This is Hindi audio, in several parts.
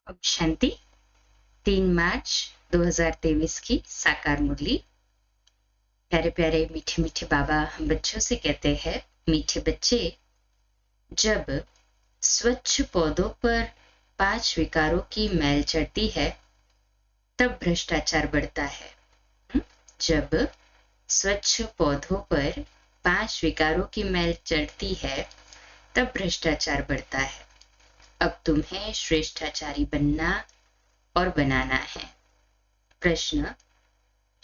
अब शांति 3 मार्च 2023 की साकार मुरली। प्यारे प्यारे मीठे मीठे बाबा हम बच्चों से कहते हैं, मीठे बच्चे, जब स्वच्छ पौधों पर 5 विकारों की मैल चढ़ती है तब भ्रष्टाचार बढ़ता है। जब स्वच्छ पौधों पर 5 विकारों की मैल चढ़ती है तब भ्रष्टाचार बढ़ता है। अब तुम्हें श्रेष्ठाचारी बनना और बनाना है। प्रश्न: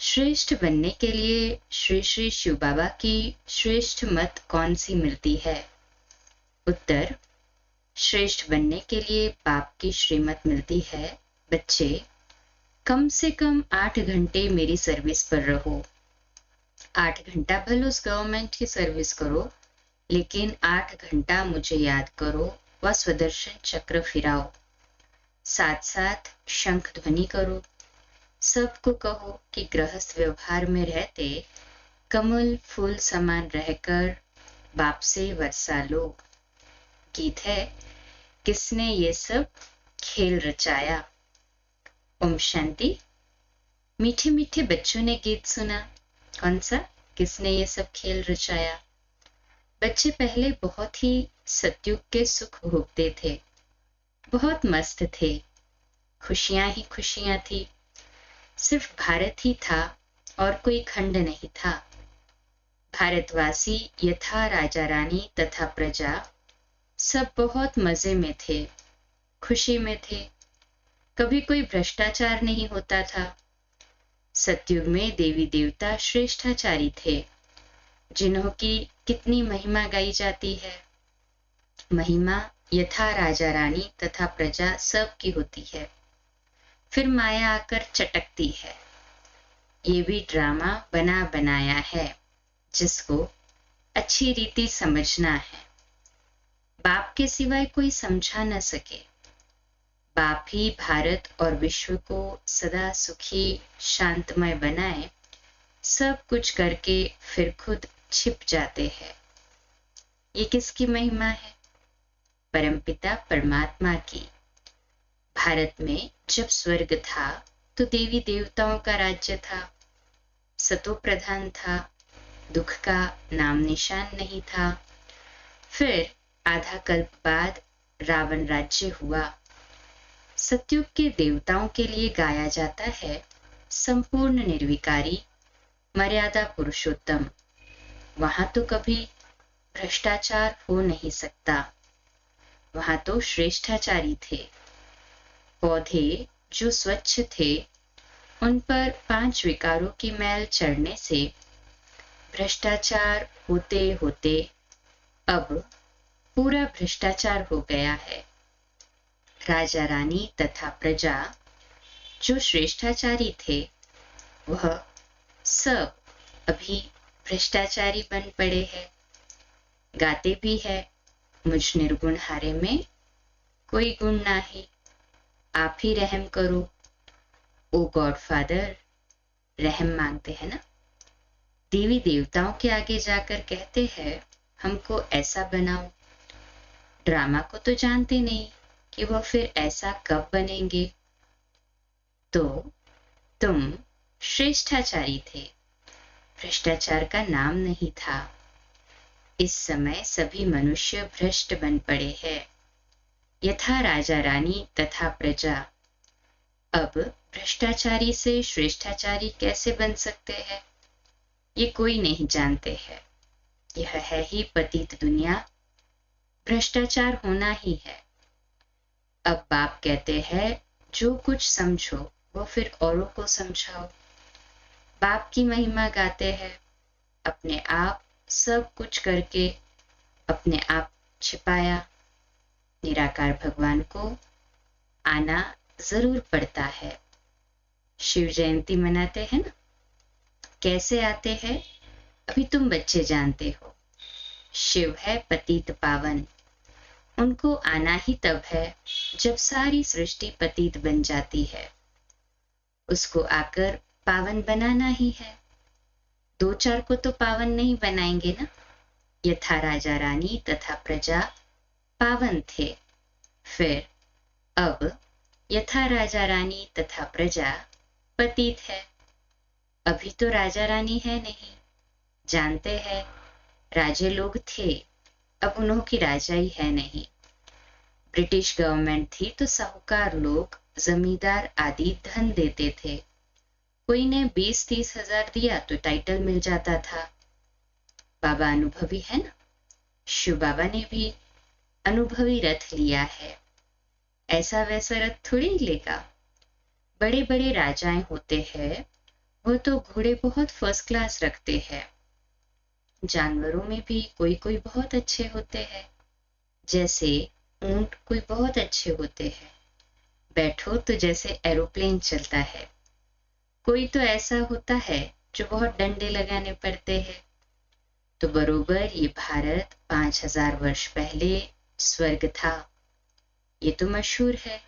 श्रेष्ठ बनने के लिए श्री श्री शिव बाबा की श्रेष्ठ मत कौन सी मिलती है? उत्तर: श्रेष्ठ बनने के लिए बाप की श्रीमत मिलती है। बच्चे, कम से कम 8 घंटे मेरी सर्विस पर रहो। 8 घंटा भले उस गवर्नमेंट की सर्विस करो, लेकिन 8 घंटा मुझे याद करो व स्वदर्शन चक्र फिराओ। साथ साथ शंख ध्वनि करो। सबको कहो कि गृहस्थ व्यवहार में रहते कमल फूल समान रहकर बाप से वर्षा लो। गीत है, किसने ये सब खेल रचाया। ओम शांति। मीठे मीठे बच्चों ने गीत सुना। कौन सा? किसने ये सब खेल रचाया। बच्चे पहले बहुत ही सतयुग के सुख भोगते थे, बहुत मस्त थे, खुशियां ही खुशियां थी। सिर्फ भारत ही था और कोई खंड नहीं था। भारतवासी यथा राजा रानी तथा प्रजा सब बहुत मजे में थे, खुशी में थे। कभी कोई भ्रष्टाचार नहीं होता था। सतयुग में देवी देवता श्रेष्ठाचारी थे, जिन्हों की कितनी महिमा गाई जाती है। महिमा यथा राजा रानी तथा प्रजा सब की होती है, फिर माया आकर चटकती है। ये भी ड्रामा बना बनाया है, जिसको अच्छी रीति समझना है। बाप के सिवाय कोई समझा न सके। बाप ही भारत और विश्व को सदा सुखी शांतमय बनाए, सब कुछ करके फिर खुद छिप जाते हैं। ये किसकी महिमा है? परमपिता परमात्मा की। भारत में जब स्वर्ग था तो देवी देवताओं का राज्य था, सतो प्रधान था, दुख का नाम निशान नहीं था। फिर आधा कल्प बाद रावण राज्य हुआ। सतयुग के देवताओं के लिए गाया जाता है संपूर्ण निर्विकारी मर्यादा पुरुषोत्तम। वहां तो कभी भ्रष्टाचार हो नहीं सकता, वहां तो श्रेष्ठाचारी थे। पौधे जो स्वच्छ थे, उन पर 5 विकारों की मैल चढ़ने से भ्रष्टाचार होते होते अब पूरा भ्रष्टाचार हो गया है। राजा रानी तथा प्रजा जो श्रेष्ठाचारी थे, वह सब अभी भ्रष्टाचारी बन पड़े हैं। गाते भी है, मुझ निर्गुण हारे में कोई गुण नाही, आप ही रहम करो। ओ गॉड फादर, रहम मांगते हैं ना। देवी देवताओं के आगे जाकर कहते हैं, हमको ऐसा बनाओ। ड्रामा को तो जानते नहीं कि वह फिर ऐसा कब बनेंगे। तो तुम श्रेष्ठाचारी थे, भ्रष्टाचार का नाम नहीं था। इस समय सभी मनुष्य भ्रष्ट बन पड़े हैं, यथा राजा रानी तथा प्रजा। अब भ्रष्टाचारी से श्रेष्ठाचारी कैसे बन सकते हैं, ये कोई नहीं जानते हैं। यह है ही पतित दुनिया, भ्रष्टाचार होना ही है। अब बाप कहते हैं, जो कुछ समझो वो फिर औरों को समझाओ। बाप की महिमा गाते हैं, अपने आप सब कुछ करके अपने आप छिपाया। निराकार भगवान को आना जरूर पड़ता है। शिव जयंती मनाते हैं ना, कैसे आते हैं अभी तुम बच्चे जानते हो। शिव है पतित पावन, उनको आना ही तब है जब सारी सृष्टि पतित बन जाती है। उसको आकर पावन बनाना ही है। 2-4 को तो पावन नहीं बनाएंगे ना। यथा राजा रानी तथा प्रजा पावन थे, फिर अब यथा राजा रानी तथा प्रजा पतित है। अभी तो राजा रानी है नहीं, जानते हैं राजे लोग थे, अब उन्हों की राजाई है नहीं। ब्रिटिश गवर्नमेंट थी तो साहूकार लोग जमींदार आदि धन देते थे। कोई ने 20-30 हजार दिया तो टाइटल मिल जाता था। बाबा अनुभवी है ना, शिव बाबा ने भी अनुभवी रथ लिया है, ऐसा वैसा रथ थोड़ी लेगा। बड़े बड़े राजाएं होते हैं, वो तो घोड़े बहुत फर्स्ट क्लास रखते हैं। जानवरों में भी कोई कोई बहुत अच्छे होते हैं, जैसे ऊंट कोई बहुत अच्छे होते हैं, बैठो तो जैसे एरोप्लेन चलता है। कोई तो ऐसा होता है जो बहुत डंडे लगाने पड़ते हैं। तो बरोबर ये भारत 5000 वर्ष पहले स्वर्ग था, ये तो मशहूर है।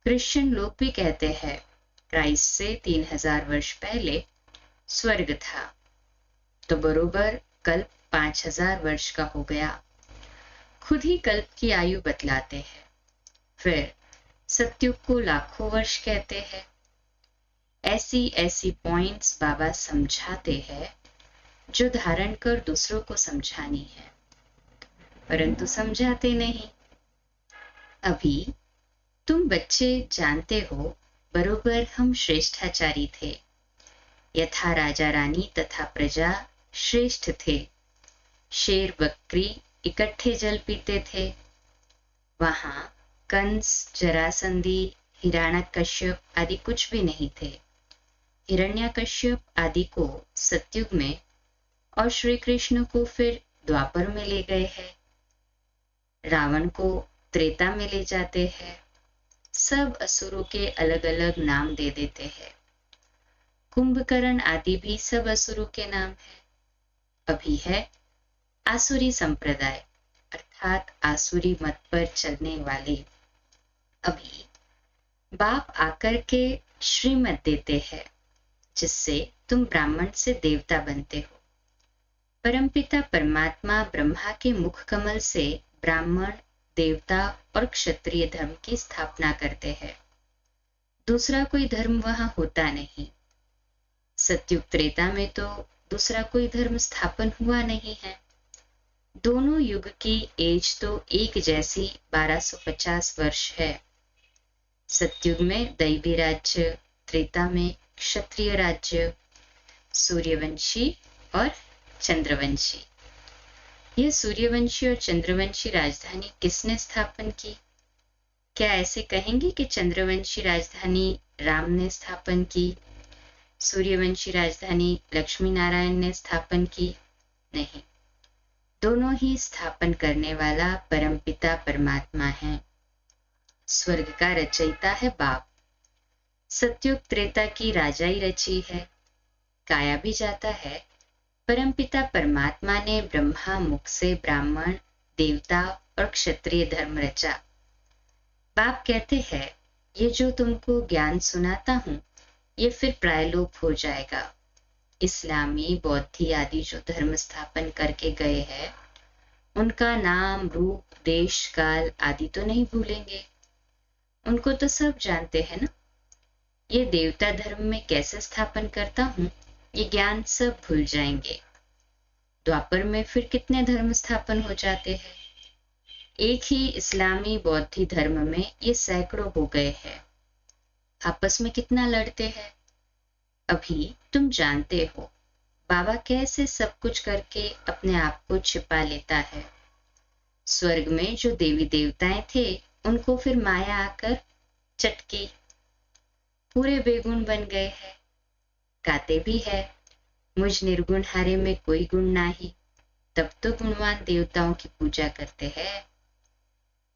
क्रिश्चियन लोग भी कहते हैं क्राइस्ट से 3000 वर्ष पहले स्वर्ग था, तो बरोबर कल्प 5000 वर्ष का हो गया। खुद ही कल्प की आयु बतलाते हैं। फिर सतयुग को लाखों वर्ष कहते हैं। ऐसी ऐसी पॉइंट्स बाबा समझाते हैं जो धारण कर दूसरों को समझानी है, परंतु समझाते नहीं। अभी तुम बच्चे जानते हो बरोबर हम श्रेष्ठाचारी थे। यथा राजा रानी तथा प्रजा श्रेष्ठ थे। शेर बकरी इकट्ठे जल पीते थे। वहां कंस, जरासंधी, हिरण्यकश्यप आदि कुछ भी नहीं थे। हिरण्यकश्यप आदि को सतयुग में और श्री कृष्ण को फिर द्वापर में ले गए हैं। रावण को त्रेता में ले जाते हैं। सब असुरों के अलग अलग नाम दे देते हैं। कुंभकर्ण आदि भी सब असुरों के नाम है। अभी है आसुरी संप्रदाय, अर्थात आसुरी मत पर चलने वाले। अभी बाप आकर के श्रीमत देते हैं, जिससे तुम ब्राह्मण से देवता बनते हो। परमपिता परमात्मा ब्रह्मा के मुख कमल से ब्राह्मण, देवता और क्षत्रिय धर्म की स्थापना करते हैं। दूसरा कोई धर्म वहां होता नहीं। सतयुग त्रेता में तो दूसरा कोई धर्म स्थापन हुआ नहीं है। दोनों युग की एज तो एक जैसी 1250 वर्ष है। सतयुग में दैवी राज्य, त्रेता में क्षत्रिय राज्य, सूर्यवंशी और चंद्रवंशी। यह सूर्यवंशी और चंद्रवंशी राजधानी किसने स्थापन की? क्या ऐसे कहेंगे कि चंद्रवंशी राजधानी राम ने स्थापन की, सूर्यवंशी राजधानी लक्ष्मी नारायण ने स्थापन की? नहीं, दोनों ही स्थापन करने वाला परमपिता परमात्मा है। स्वर्ग का रचयिता है बाप। सतयुग त्रेता की राजाई रची है। काया भी जाता है परमपिता परमात्मा ने ब्रह्मा मुख से ब्राह्मण, देवता और क्षत्रिय धर्म रचा। बाप कहते हैं ये जो तुमको ज्ञान सुनाता हूं, ये फिर प्रायलोप हो जाएगा। इस्लामी, बौद्धी आदि जो धर्म स्थापन करके गए हैं, उनका नाम, रूप, देश, काल आदि तो नहीं भूलेंगे। उनको तो सब जानते हैं ना। ये देवता धर्म में कैसे स्थापन करता हूं, ये ज्ञान सब भूल जाएंगे। द्वापर में फिर कितने धर्म स्थापन हो जाते हैं। एक ही इस्लामी बौद्धी धर्म में ये सैकड़ों हो गए हैं। आपस में कितना लड़ते हैं। अभी तुम जानते हो बाबा कैसे सब कुछ करके अपने आप को छिपा लेता है। स्वर्ग में जो देवी देवताएं थे, उनको फिर माया आकर चटकी, पूरे बेगुण बन गए हैं। गाते भी है मुझ निर्गुण हारे में कोई गुण नाही, तब तो गुणवान देवताओं की पूजा करते हैं।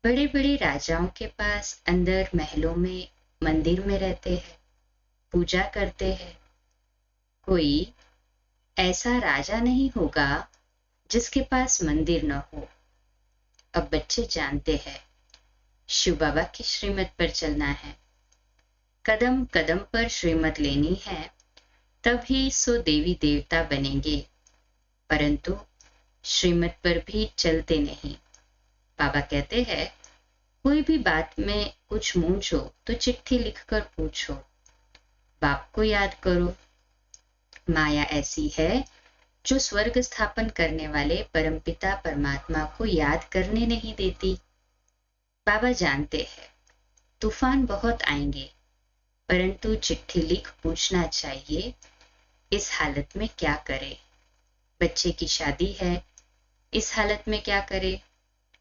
बड़े बड़े राजाओं के पास अंदर महलों में, मंदिर में रहते हैं, पूजा करते हैं। कोई ऐसा राजा नहीं होगा जिसके पास मंदिर न हो। अब बच्चे जानते हैं शिव बाबा की श्रीमत पर चलना है। कदम कदम पर श्रीमत लेनी है, तभी सो देवी देवता बनेंगे, परंतु श्रीमत पर भी चलते नहीं। बाबा कहते हैं कोई भी बात में कुछ मूंझो तो चिट्ठी लिखकर पूछो। बाप को याद करो। माया ऐसी है जो स्वर्ग स्थापन करने वाले परमपिता परमात्मा को याद करने नहीं देती। बाबा जानते हैं तूफान बहुत आएंगे, परंतु चिट्ठी लिख पूछना चाहिए इस हालत में क्या करे। बच्चे की शादी है, इस हालत में क्या करे।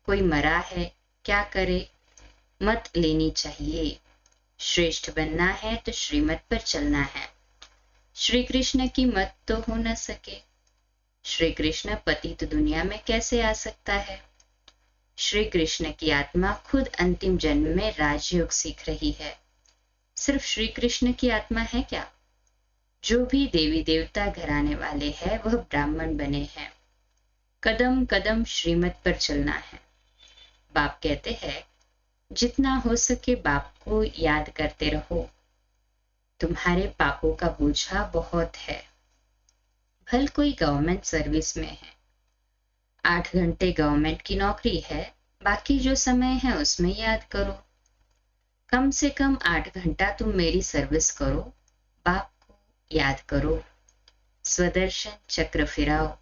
कोई मरा है, क्या करे। मत लेनी चाहिए। श्रेष्ठ बनना है तो श्रीमत पर चलना है। श्री कृष्ण की मत तो हो न सके। श्री कृष्ण पतित दुनिया में कैसे आ सकता है। श्री कृष्ण की आत्मा खुद अंतिम जन्म में राजयोग सीख रही है। सिर्फ श्री कृष्ण की आत्मा है क्या। जो भी देवी देवता घराने वाले हैं वह ब्राह्मण बने हैं। कदम कदम श्रीमत पर चलना है। बाप कहते हैं जितना हो सके बाप को याद करते रहो। तुम्हारे पापों का बोझा बहुत है। भल कोई गवर्नमेंट सर्विस में है, 8 घंटे गवर्नमेंट की नौकरी है, बाकी जो समय है उसमें याद करो। कम से कम 8 घंटा तुम मेरी सर्विस करो, बाप को याद करो। स्वदर्शन चक्र फिराओ,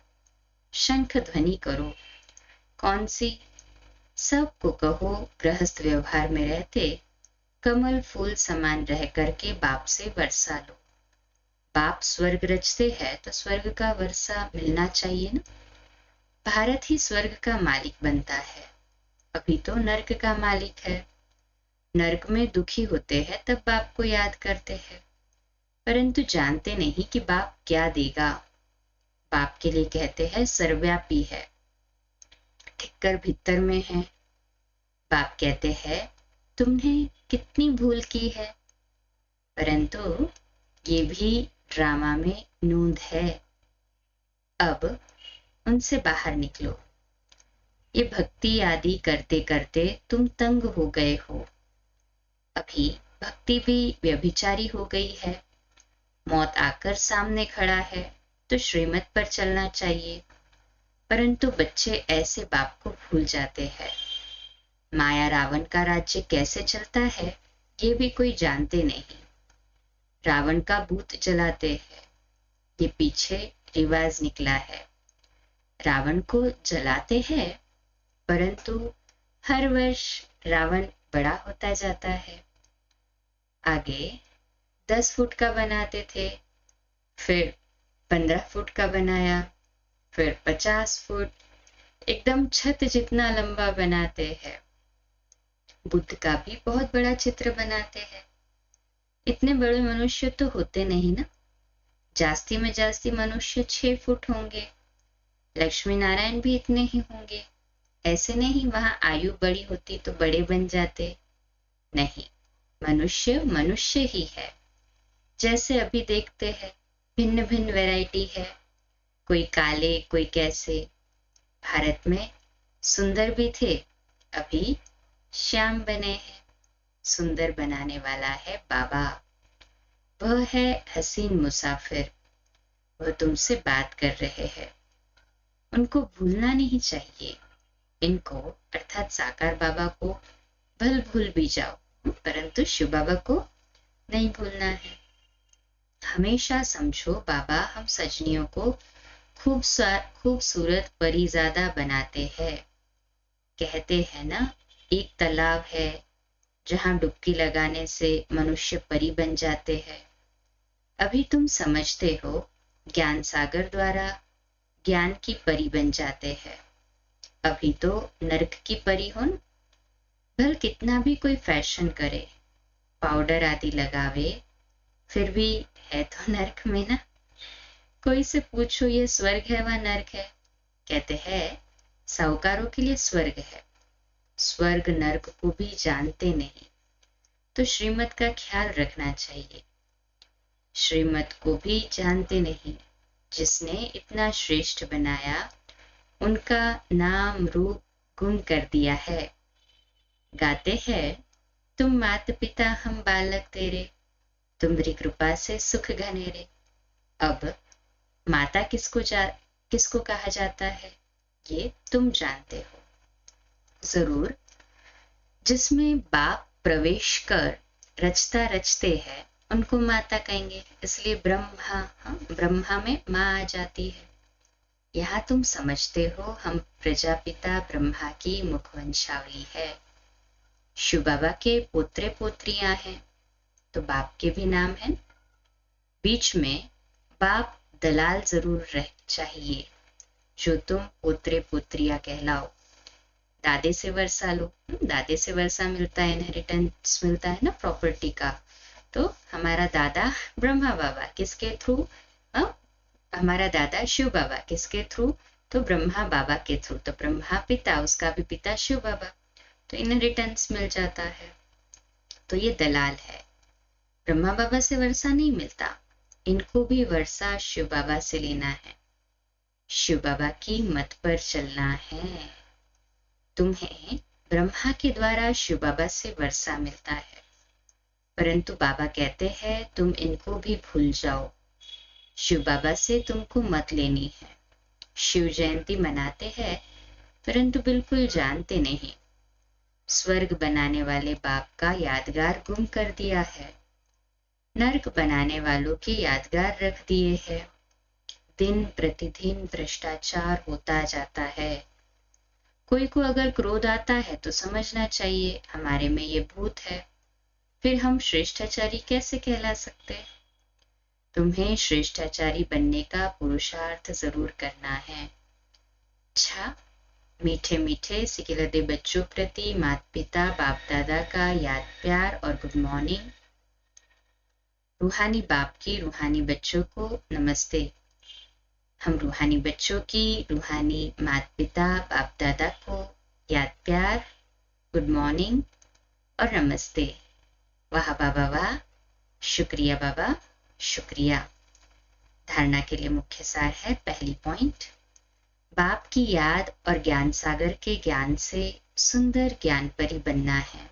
शंख ध्वनि करो। कौन सी। सबको कहो गृहस्थ व्यवहार में रहते कमल फूल समान रह करके बाप से वर्षा लो। बाप स्वर्ग रचते हैं तो स्वर्ग का वर्षा मिलना चाहिए ना। भारत ही स्वर्ग का मालिक बनता है, अभी तो नर्क का मालिक है। नर्क में दुखी होते हैं तब बाप को याद करते हैं, परंतु जानते नहीं कि बाप क्या देगा। बाप के लिए कहते हैं सर्वव्यापी है, ठिक्कर भीतर में है। बाप कहते हैं तुमने कितनी भूल की है, परंतु ये भी ड्रामा में नूंद है। अब उनसे बाहर निकलो। ये भक्ति आदि करते करते तुम तंग हो गए हो। अभी भक्ति भी व्यभिचारी हो गई है। मौत आकर सामने खड़ा है तो श्रीमत पर चलना चाहिए, परंतु बच्चे ऐसे बाप को भूल जाते हैं। माया रावण का राज्य कैसे चलता है ये भी कोई जानते नहीं। रावण का भूत जलाते हैं, ये पीछे रिवाज निकला है। रावण को जलाते हैं, परंतु हर वर्ष रावण बड़ा होता जाता है। आगे 10 फुट का बनाते थे, फिर 15 फुट का बनाया, फिर 50 फुट, एकदम छत जितना लंबा बनाते हैं। बुद्ध का भी बहुत बड़ा चित्र बनाते हैं। इतने बड़े मनुष्य तो होते नहीं ना। जास्ती में जास्ती मनुष्य 6 फुट होंगे। लक्ष्मी नारायण भी इतने ही होंगे। ऐसे नहीं वहां आयु बड़ी होती तो बड़े बन जाते। नहीं, मनुष्य मनुष्य ही है। जैसे अभी देखते हैं भिन्न भिन्न वैरायटी है, कोई काले कोई कैसे। भारत में सुंदर भी थे, अभी श्याम बने हैं। सुंदर बनाने वाला है बाबा। वह है हसीन मुसाफिर, वह तुमसे बात कर रहे हैं। उनको भूलना नहीं चाहिए। इनको अर्थात साकार बाबा को भल भूल भी जाओ, परंतु शिव बाबा को नहीं भूलना है। हमेशा समझो बाबा हम सजनियों को खूबसूरत परीजादा बनाते हैं। कहते हैं ना एक तालाब है जहां डुबकी लगाने से मनुष्य परी बन जाते हैं। अभी तुम समझते हो ज्ञान सागर द्वारा ज्ञान की परी बन जाते हैं। अभी तो नर्क की परी हो न। भल कितना भी कोई फैशन करे, पाउडर आदि लगावे, फिर भी है तो नर्क में ना। कोई से पूछो ये स्वर्ग है व नर्क है, कहते हैं साहूकारों के लिए स्वर्ग है। स्वर्ग नर्क को भी जानते नहीं, तो श्रीमत का ख्याल रखना चाहिए। श्रीमत को भी जानते नहीं। जिसने इतना श्रेष्ठ बनाया उनका नाम रूप गुम कर दिया है। गाते हैं तुम माता पिता हम बालक तेरे, तुम्हारी कृपा से सुख घनेरे। अब माता किसको कहा जाता है ये तुम जानते हो। जरूर जिसमें बाप प्रवेश कर रचता रचते हैं उनको माता कहेंगे, इसलिए ब्रह्मा में माँ आ जाती है। यहाँ तुम समझते हो हम प्रजापिता ब्रह्मा की मुखवंशावली है। शिव बाबा के पोत्रे पोत्रियां हैं तो बाप के भी नाम है। बीच में बाप दलाल जरूर रह चाहिए जो तुम पोत्रे पोत्रियां कहलाओ। दादे से वर्षा लो, दादे से वर्षा मिलता है, इनहेरिटेंस मिलता है ना प्रॉपर्टी का। तो हमारा दादा ब्रह्मा बाबा किसके थ्रू, हमारा दादा शिव बाबा किसके थ्रू, तो ब्रह्मा बाबा के थ्रू। तो ब्रह्मा पिता, उसका भी पिता शिव बाबा, तो इनहेरिटेंस मिल जाता है। तो ये दलाल है। ब्रह्मा बाबा से वर्षा नहीं मिलता, इनको भी वर्षा शिव बाबा से लेना है। शिव बाबा की मत पर चलना है। तुम्हें ब्रह्मा के द्वारा शिव बाबा से वर्षा मिलता है, परंतु बाबा कहते हैं तुम इनको भी भूल जाओ। शिव बाबा से तुमको मत लेनी है। शिव जयंती मनाते हैं परंतु बिल्कुल जानते नहीं। स्वर्ग बनाने वाले बाप का यादगार गुम कर दिया है, नरक बनाने वालों के यादगार रख दिए हैं। दिन प्रतिदिन भ्रष्टाचार होता जाता है। कोई को अगर क्रोध आता है तो समझना चाहिए हमारे में ये भूत है, फिर हम श्रेष्ठाचारी कैसे कहला सकते। तुम्हें श्रेष्ठाचारी बनने का पुरुषार्थ जरूर करना है। अच्छा, मीठे मीठे सिकिलदे बच्चों प्रति माता पिता बाप दादा का याद प्यार और गुड मॉर्निंग। रूहानी बाप की रूहानी बच्चों को नमस्ते। हम रूहानी बच्चों की रूहानी माता पिता बाप दादा को याद प्यार, गुड मॉर्निंग और नमस्ते। वाह बाबा वाह, शुक्रिया बाबा शुक्रिया। धारणा के लिए मुख्य सार है, पहली पॉइंट, बाप की याद और ज्ञान सागर के ज्ञान से सुंदर ज्ञान परी बनना है।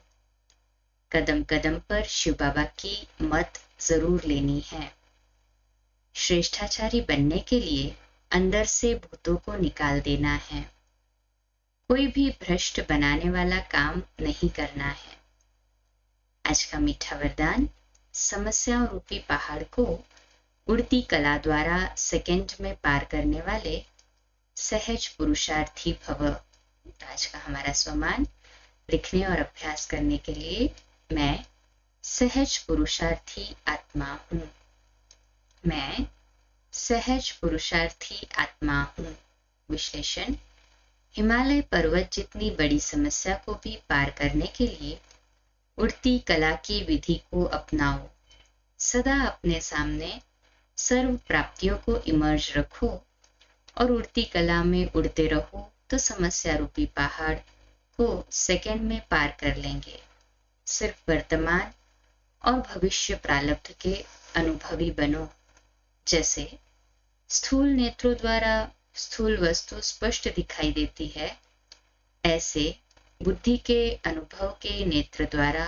कदम कदम पर शिव बाबा की मत जरूर लेनी है। श्रेष्ठाचारी बनने के लिए अंदर से भूतों को निकाल देना है। कोई भी भ्रष्ट बनाने वाला काम नहीं करना है। आज का मीठा वरदान, समस्याओं रूपी पहाड़ को उड़ती कला द्वारा सेकंड में पार करने वाले सहज पुरुषार्थी भव। आज का हमारा स्वमान लिखने और अभ्यास करने के लिए, मैं सहज पुरुषार्थी आत्मा हूं। मैं सहज पुरुषार्थी आत्मा हूं। विश्लेषण, हिमालय पर्वत जितनी बड़ी समस्या को भी पार करने के लिए उड़ती कला की विधि को अपनाओ। सदा अपने सामने सर्व प्राप्तियों को इमर्ज रखो और उड़ती कला में उड़ते रहो तो समस्या रूपी पहाड़ को सेकंड में पार कर लेंगे। सिर्फ वर्तमान और भविष्य प्रारब्ध के अनुभवी बनो। जैसे स्थूल नेत्रों द्वारा स्थूल वस्तु स्पष्ट दिखाई देती है, ऐसे बुद्धि के अनुभव के नेत्र द्वारा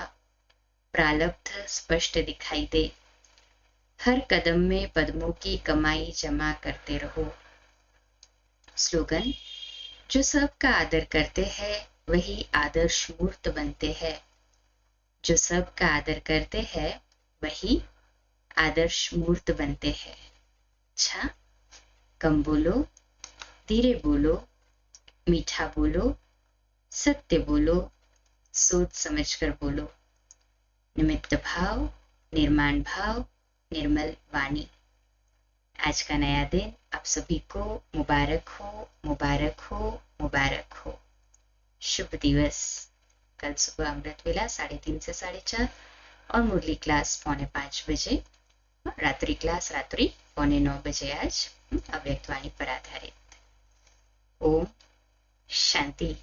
प्रारब्ध स्पष्ट दिखाई दे। हर कदम में पद्मों की कमाई जमा करते रहो। स्लोगन, जो सबका आदर करते हैं वही आदर्श मूर्त बनते हैं। जो सबका आदर करते हैं वही आदर्श मूर्त बनते हैं। अच्छा, कम बोलो, धीरे बोलो, मीठा बोलो, सत्य बोलो, सोच समझकर बोलो। निमित्त भाव, निर्माण भाव, निर्मल वाणी। आज का नया दिन आप सभी को मुबारक हो, मुबारक हो, मुबारक हो। शुभ दिवस। कल सुबह अमृत वेला 3:30 से 4:30 और मुरली क्लास 4:45 बजे, रात्रि क्लास रात्रि 8:45 बजे। आज अव्यक्त वाणी पर आधारित। ओम शांति।